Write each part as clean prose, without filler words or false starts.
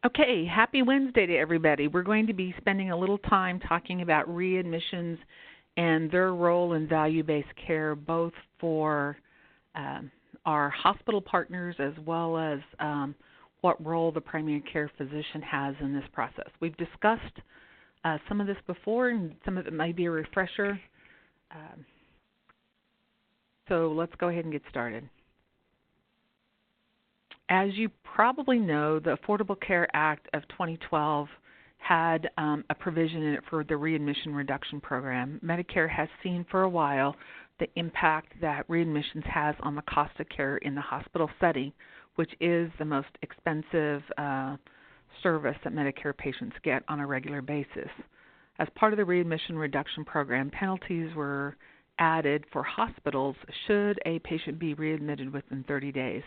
Okay, happy Wednesday to everybody. We're going to be spending a little time talking about readmissions and their role in value-based care, both for our hospital partners as well as what role the primary care physician has in this process. We've discussed some of this before, and some of it may be a refresher. So let's go ahead and get started. As you probably know, the Affordable Care Act of 2012 had a provision in it for the readmission reduction program. Medicare has seen for a while the impact that readmissions has on the cost of care in the hospital setting, which is the most expensive service that Medicare patients get on a regular basis. As part of the readmission reduction program, penalties were added for hospitals should a patient be readmitted within 30 days.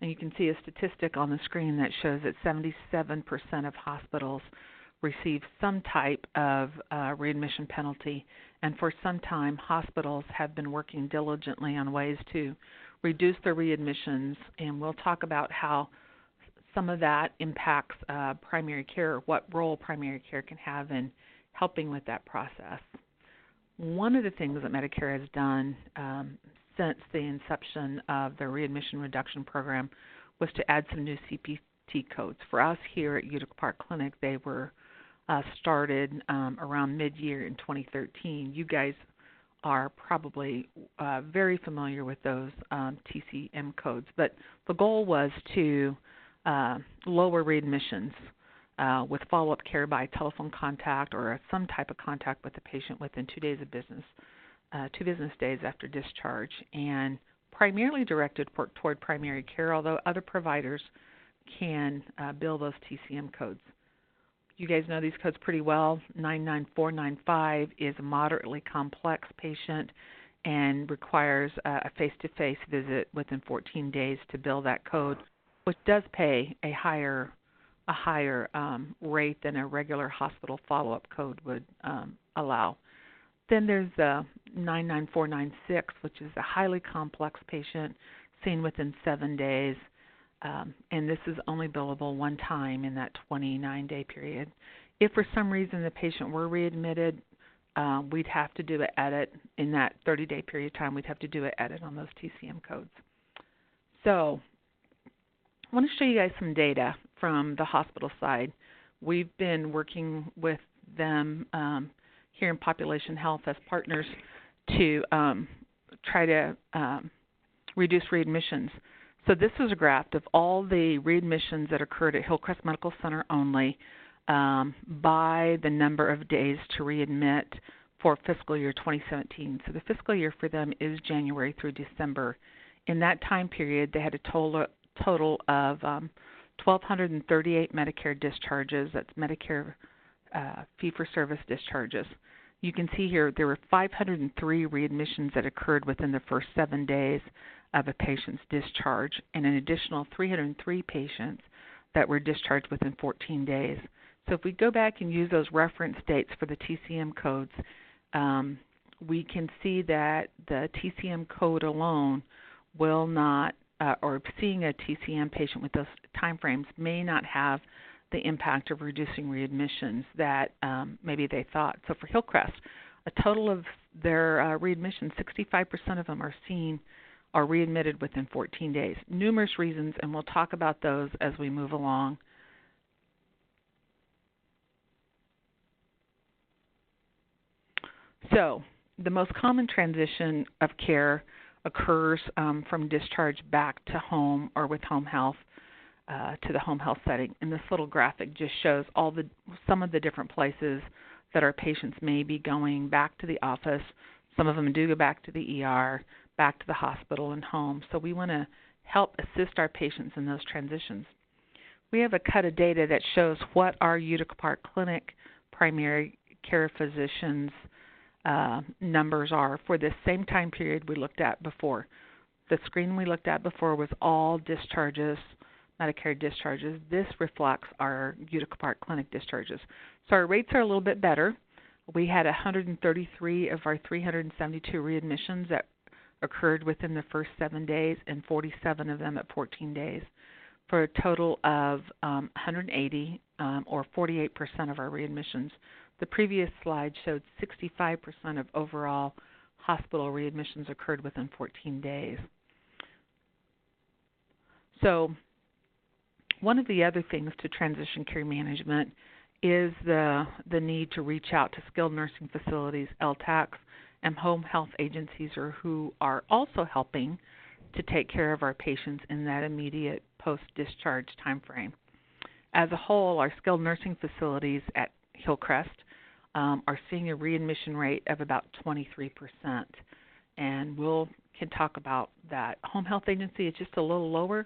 And you can see a statistic on the screen that shows that 77% of hospitals receive some type of readmission penalty, and for some time hospitals have been working diligently on ways to reduce their readmissions, and we'll talk about how some of that impacts primary care, what role primary care can have in helping with that process. One of the things that Medicare has done since the inception of the readmission reduction program was to add some new CPT codes. For us here at Utica Park Clinic, they were started around mid-year in 2013. You guys are probably very familiar with those TCM codes, but the goal was to lower readmissions with follow-up care by telephone contact or some type of contact with the patient within 2 days of business. 2 business days after discharge, and primarily directed toward primary care, although other providers can bill those TCM codes. You guys know these codes pretty well. 99495 is a moderately complex patient and requires a face-to-face visit within 14 days to bill that code, which does pay a higher rate than a regular hospital follow-up code would allow. Then there's the 99496, which is a highly complex patient seen within 7 days, and this is only billable one time in that 29-day period. If for some reason the patient were readmitted, we'd have to do an edit in that 30-day period of time. We'd have to do an edit on those TCM codes. So I want to show you guys some data from the hospital side. We've been working with them here in Population Health as partners to try to reduce readmissions. So this is a graph of all the readmissions that occurred at Hillcrest Medical Center only by the number of days to readmit for fiscal year 2017. So the fiscal year for them is January through December. In that time period, they had a total of 1,238 Medicare discharges. That's Medicare fee-for-service discharges. You can see here there were 503 readmissions that occurred within the first 7 days of a patient's discharge, and an additional 303 patients that were discharged within 14 days. So if we go back and use those reference dates for the TCM codes, we can see that the TCM code alone will not, or seeing a TCM patient with those timeframes may not have the impact of reducing readmissions that maybe they thought. So for Hillcrest, a total of their readmissions, 65% of them are readmitted within 14 days. Numerous reasons, and we'll talk about those as we move along. So the most common transition of care occurs from discharge back to home or with home health. To the home health setting. And this little graphic just shows some of the different places that our patients may be going back to the office. Some of them do go back to the ER, back to the hospital and home. So we want to help assist our patients in those transitions. We have a cut of data that shows what our Utica Park Clinic primary care physicians numbers are for this same time period we looked at before. The screen we looked at before was all discharges, Medicare discharges. This reflects our Utica Park Clinic discharges. So our rates are a little bit better. We had 133 of our 372 readmissions that occurred within the first 7 days and 47 of them at 14 days. for a total of 180, or 48% of our readmissions. The previous slide showed 65% of overall hospital readmissions occurred within 14 days. So one of the other things to transition care management is the need to reach out to skilled nursing facilities, LTACs, and home health agencies who are also helping to take care of our patients in that immediate post-discharge time frame. As a whole, our skilled nursing facilities at Hillcrest are seeing a readmission rate of about 23%, and we can talk about that. Home health agency is just a little lower,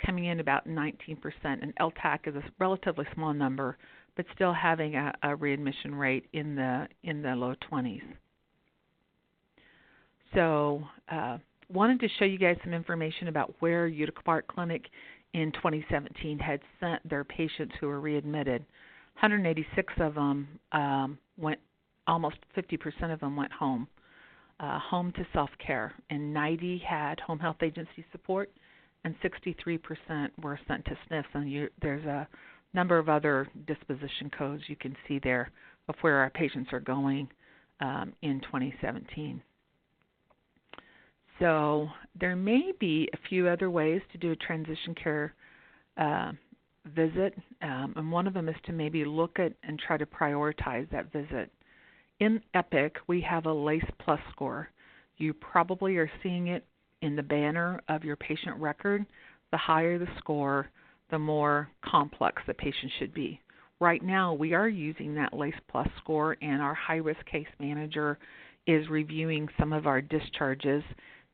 coming in about 19%, and LTAC is a relatively small number, but still having a readmission rate in the low 20s. So wanted to show you guys some information about where Utica Park Clinic in 2017 had sent their patients who were readmitted. 186 of them went, almost 50% of them went home to self-care, and 90 had home health agency support, and 63% were sent to SNFs. And there's a number of other disposition codes you can see there of where our patients are going in 2017. So there may be a few other ways to do a transition care visit, and one of them is to maybe look at and try to prioritize that visit. In EPIC, we have a LACE Plus score. You probably are seeing it in the banner of your patient record. The higher the score, the more complex the patient should be. Right now, we are using that LACE Plus score, and our high-risk case manager is reviewing some of our discharges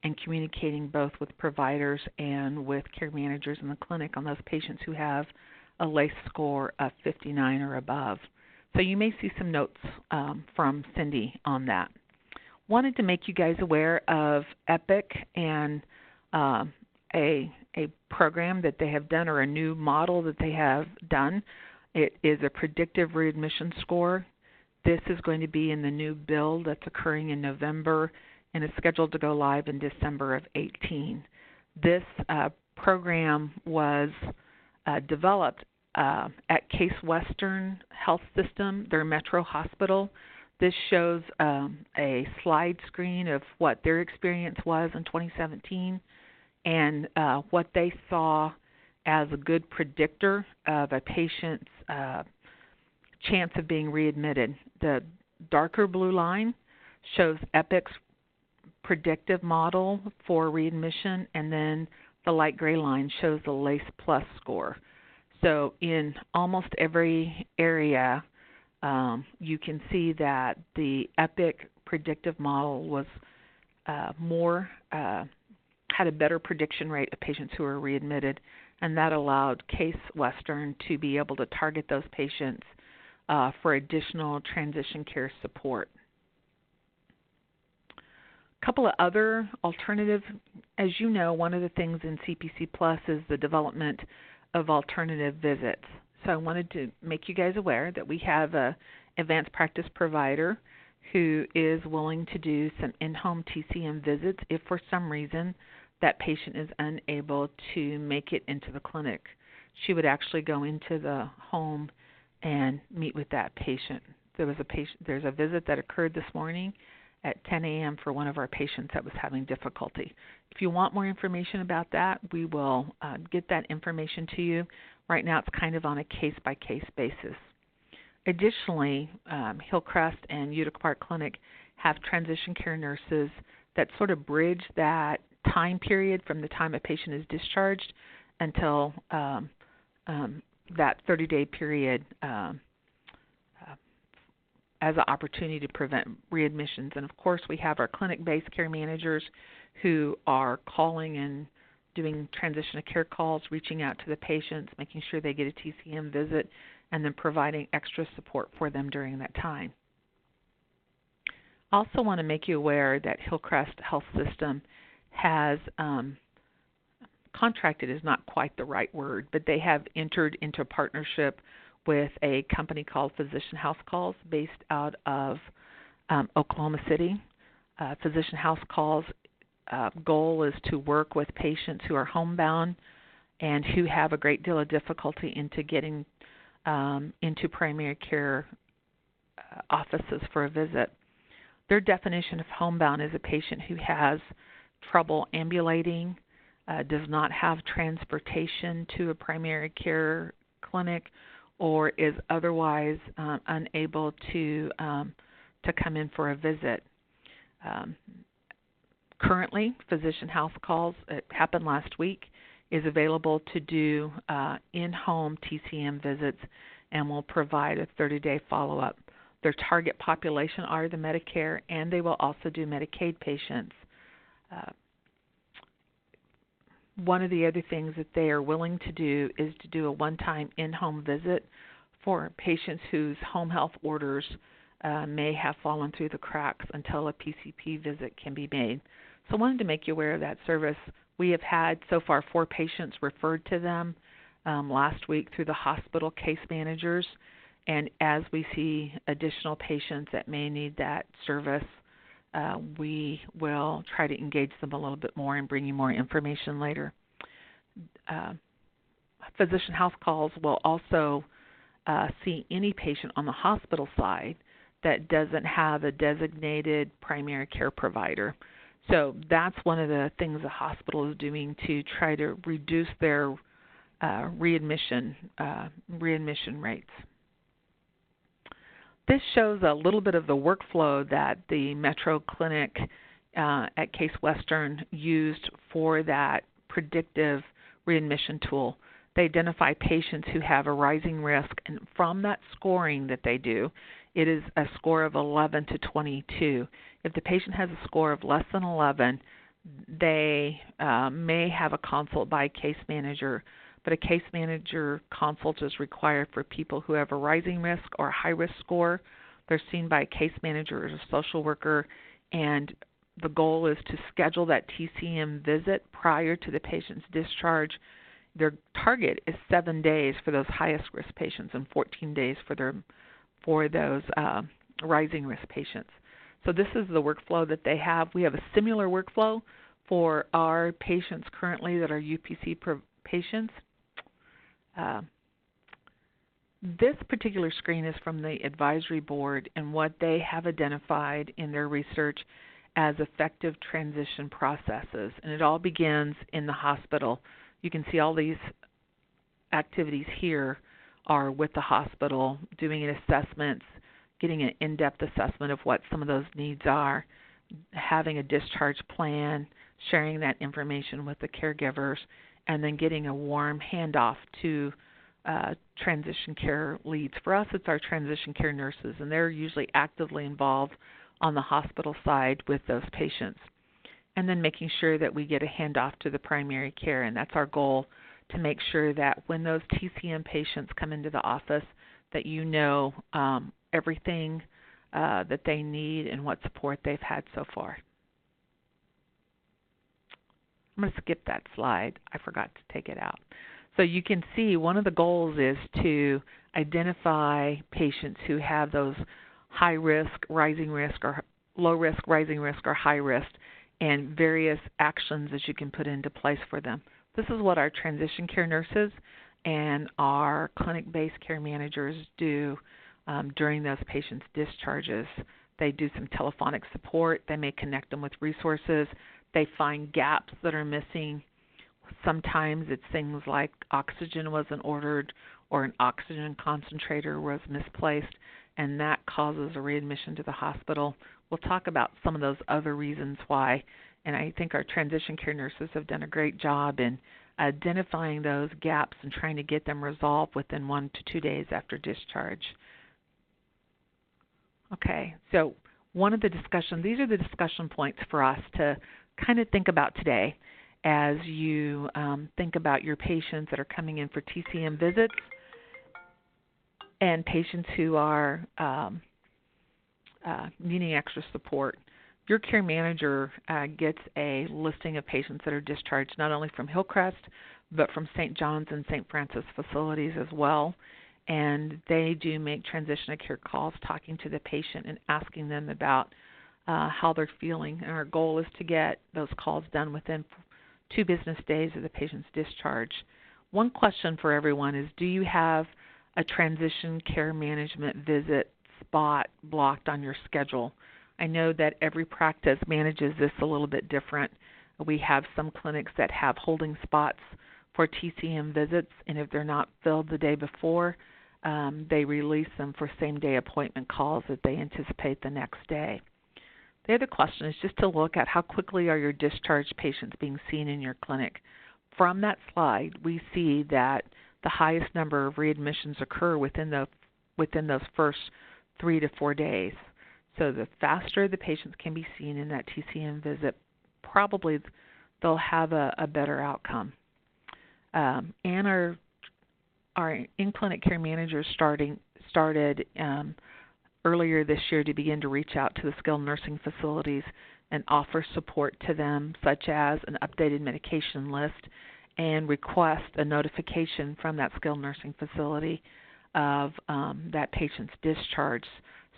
and communicating both with providers and with care managers in the clinic on those patients who have a LACE score of 59 or above. So you may see some notes from Cindy on that. Wanted to make you guys aware of EPIC and a program that they have done, or a new model that they have done. It is a predictive readmission score. This is going to be in the new build that's occurring in November, and is scheduled to go live in December of 18. This program was developed at Case Western Health System, their Metro Hospital. This shows a slide screen of what their experience was in 2017 and what they saw as a good predictor of a patient's chance of being readmitted. The darker blue line shows EPIC's predictive model for readmission, and then the light gray line shows the LACE Plus score. So in almost every area, you can see that the EPIC predictive model was had a better prediction rate of patients who were readmitted, and that allowed Case Western to be able to target those patients for additional transition care support. A couple of other alternatives. As you know, one of the things in CPC Plus is the development of alternative visits. So I wanted to make you guys aware that we have an advanced practice provider who is willing to do some in-home TCM visits if for some reason that patient is unable to make it into the clinic. She would actually go into the home and meet with that patient. There's a visit that occurred this morning at 10 a.m. for one of our patients that was having difficulty. If you want more information about that, we will get that information to you. Right now it's kind of on a case-by-case basis. Additionally, Hillcrest and Utica Park Clinic have transition care nurses that sort of bridge that time period from the time a patient is discharged until that 30-day period as an opportunity to prevent readmissions. And of course, we have our clinic-based care managers who are calling and doing transition of care calls, reaching out to the patients, making sure they get a TCM visit, and then providing extra support for them during that time. I also want to make you aware that Hillcrest Health System has contracted is not quite the right word, but they have entered into a partnership with a company called Physician House Calls based out of Oklahoma City. Physician House Calls goal is to work with patients who are homebound and who have a great deal of difficulty into getting into primary care offices for a visit. Their definition of homebound is a patient who has trouble ambulating, does not have transportation to a primary care clinic, or is otherwise unable to come in for a visit. Currently, physician house calls, it happened last week, is available to do in-home TCM visits and will provide a 30-day follow-up. Their target population are the Medicare, and they will also do Medicaid patients. One of the other things that they are willing to do is to do a one-time in-home visit for patients whose home health orders may have fallen through the cracks until a PCP visit can be made. So I wanted to make you aware of that service. We have had so far 4 patients referred to them last week through the hospital case managers, and as we see additional patients that may need that service, we will try to engage them a little bit more and bring you more information later. Physician house calls will also see any patient on the hospital side that doesn't have a designated primary care provider. So that's one of the things the hospital is doing to try to reduce their readmission rates. This shows a little bit of the workflow that the Metro Clinic at Case Western used for that predictive readmission tool. They identify patients who have a rising risk, and from that scoring that they do, it is a score of 11 to 22. If the patient has a score of less than 11, they may have a consult by a case manager, but a case manager consult is required for people who have a rising risk or a high-risk score. They're seen by a case manager or a social worker, and the goal is to schedule that TCM visit prior to the patient's discharge. Their target is 7 days for those highest-risk patients and 14 days for those rising-risk patients. So this is the workflow that they have. We have a similar workflow for our patients currently that are UPC patients. This particular screen is from the advisory board and what they have identified in their research as effective transition processes. And it all begins in the hospital. You can see all these activities here are with the hospital, doing an assessments, getting an in-depth assessment of what some of those needs are, having a discharge plan, sharing that information with the caregivers, and then getting a warm handoff to transition care leads. For us, it's our transition care nurses, and they're usually actively involved on the hospital side with those patients. And then making sure that we get a handoff to the primary care, and that's our goal, to make sure that when those TCM patients come into the office, that you know everything that they need and what support they've had so far. I'm going to skip that slide. I forgot to take it out. So you can see one of the goals is to identify patients who have those high risk, rising risk, or low risk, rising risk, or high risk, and various actions that you can put into place for them. This is what our transition care nurses and our clinic-based care managers do during those patients' discharges. They do some telephonic support. They may connect them with resources. They find gaps that are missing. Sometimes it's things like oxygen wasn't ordered or an oxygen concentrator was misplaced, and that causes a readmission to the hospital. We'll talk about some of those other reasons why, and I think our transition care nurses have done a great job in identifying those gaps and trying to get them resolved within 1 to 2 days after discharge. Okay, so these are the discussion points for us to kind of think about today as you think about your patients that are coming in for TCM visits and patients who are needing extra support. Your care manager gets a listing of patients that are discharged not only from Hillcrest but from St. John's and St. Francis facilities as well. And they do make transition care calls talking to the patient and asking them about how they're feeling. And our goal is to get those calls done within 2 business days of the patient's discharge. one question for everyone is, do you have a transition care management visit spot blocked on your schedule? I know that every practice manages this a little bit different. We have some clinics that have holding spots for TCM visits, and if they're not filled the day before, they release them for same-day appointment calls that they anticipate the next day. The other question is just to look at how quickly are your discharged patients being seen in your clinic. From that slide, we see that the highest number of readmissions occur within those first 3 to 4 days. So the faster the patients can be seen in that TCM visit, probably they'll have a better outcome. And our in-clinic care managers started earlier this year to begin to reach out to the skilled nursing facilities and offer support to them, such as an updated medication list, and request a notification from that skilled nursing facility of that patient's discharge,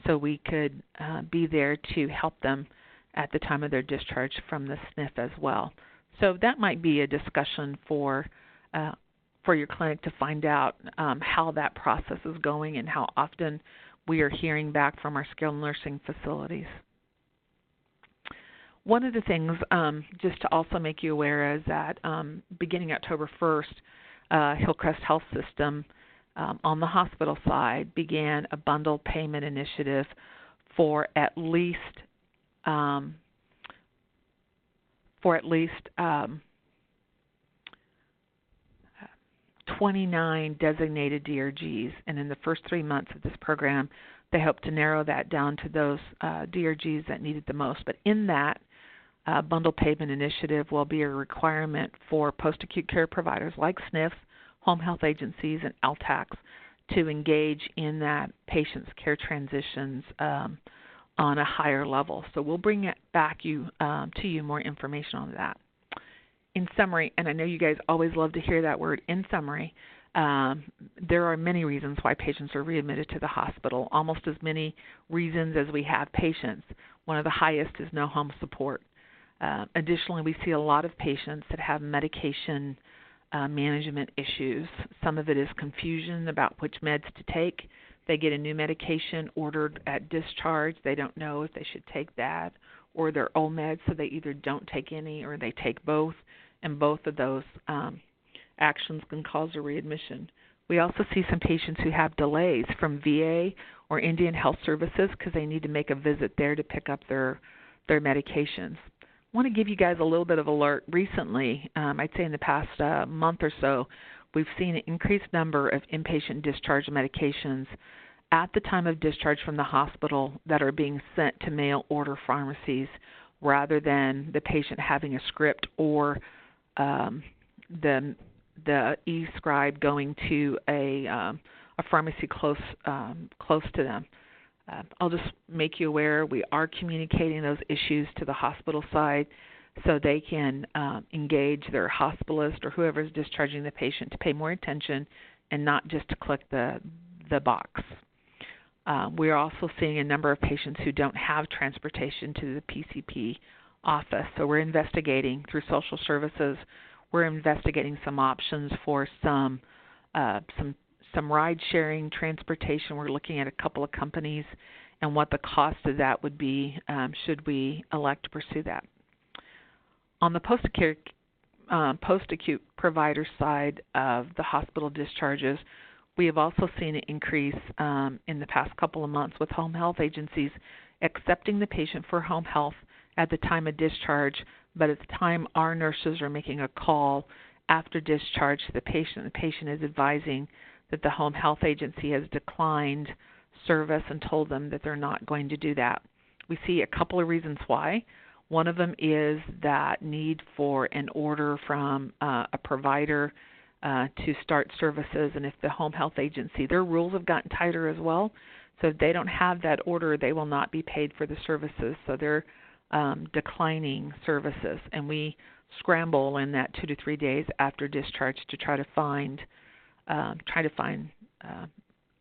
so we could be there to help them at the time of their discharge from the SNF as well. So that might be a discussion for your clinic to find out how that process is going and how often we are hearing back from our skilled nursing facilities. One of the things, just to also make you aware, is that beginning October 1st, Hillcrest Health System on the hospital side began a bundle payment initiative for at least 29 designated DRGs, and in the first 3 months of this program, they hope to narrow that down to those DRGs that need it the most. But in that bundle payment initiative will be a requirement for post-acute care providers like SNFs, home health agencies, and LTACs to engage in that patient's care transitions on a higher level. So we'll bring it back to you more information on that. In summary, and I know you guys always love to hear that word, in summary, there are many reasons why patients are readmitted to the hospital, almost as many reasons as we have patients. One of the highest is no home support. Additionally, we see a lot of patients that have medication management issues. Some of it is confusion about which meds to take. They get a new medication ordered at discharge. They don't know if they should take that or their old meds, so they either don't take any or they take both, and both of those actions can cause a readmission. We also see some patients who have delays from VA or Indian Health Services because they need to make a visit there to pick up their medications. I want to give you guys a little bit of alert. Recently, I'd say in the past month or so, we've seen an increased number of inpatient discharge medications at the time of discharge from the hospital that are being sent to mail order pharmacies rather than the patient having a script or the e-scribe going to a pharmacy close to them. I'll just make you aware we are communicating those issues to the hospital side so they can engage their hospitalist or whoever is discharging the patient to pay more attention and not just to click the box. We are also seeing a number of patients who don't have transportation to the PCP office, so we're investigating through social services. We're investigating some options for some ride-sharing transportation. We're looking at a couple of companies and what the cost of that would be should we elect to pursue that. On the post-acute provider side of the hospital discharges, we have also seen an increase in the past couple of months with home health agencies accepting the patient for home health at the time of discharge, but at the time our nurses are making a call after discharge to the patient is advising that the home health agency has declined service and told them that they're not going to do that. We see a couple of reasons why. One of them is that need for an order from a provider to start services, and if the home health agency, their rules have gotten tighter as well, so if they don't have that order, they will not be paid for the services, so they're declining services, and we scramble in that 2 to 3 days after discharge to try to find a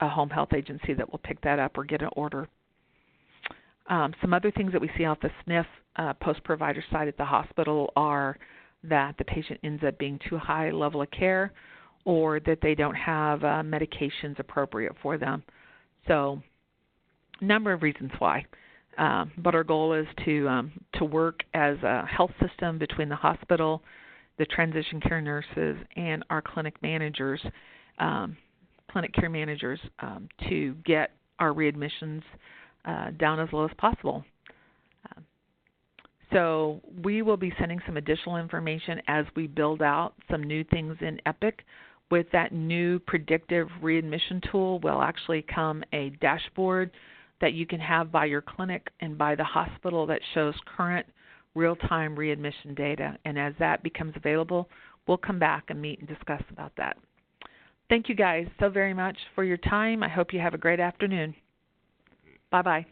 home health agency that will pick that up or get an order. Some other things that we see off the SNF post-provider side at the hospital are that the patient ends up being too high level of care, or that they don't have medications appropriate for them. So, a number of reasons why. But our goal is to work as a health system between the hospital, the transition care nurses, and our clinic managers, clinic care managers, to get our readmissions down as low as possible. So we will be sending some additional information as we build out some new things in Epic. With that new predictive readmission tool will actually come a dashboard that you can have by your clinic and by the hospital that shows current real-time readmission data. And as that becomes available, we'll come back and meet and discuss about that. Thank you guys so very much for your time. I hope you have a great afternoon. Bye-bye.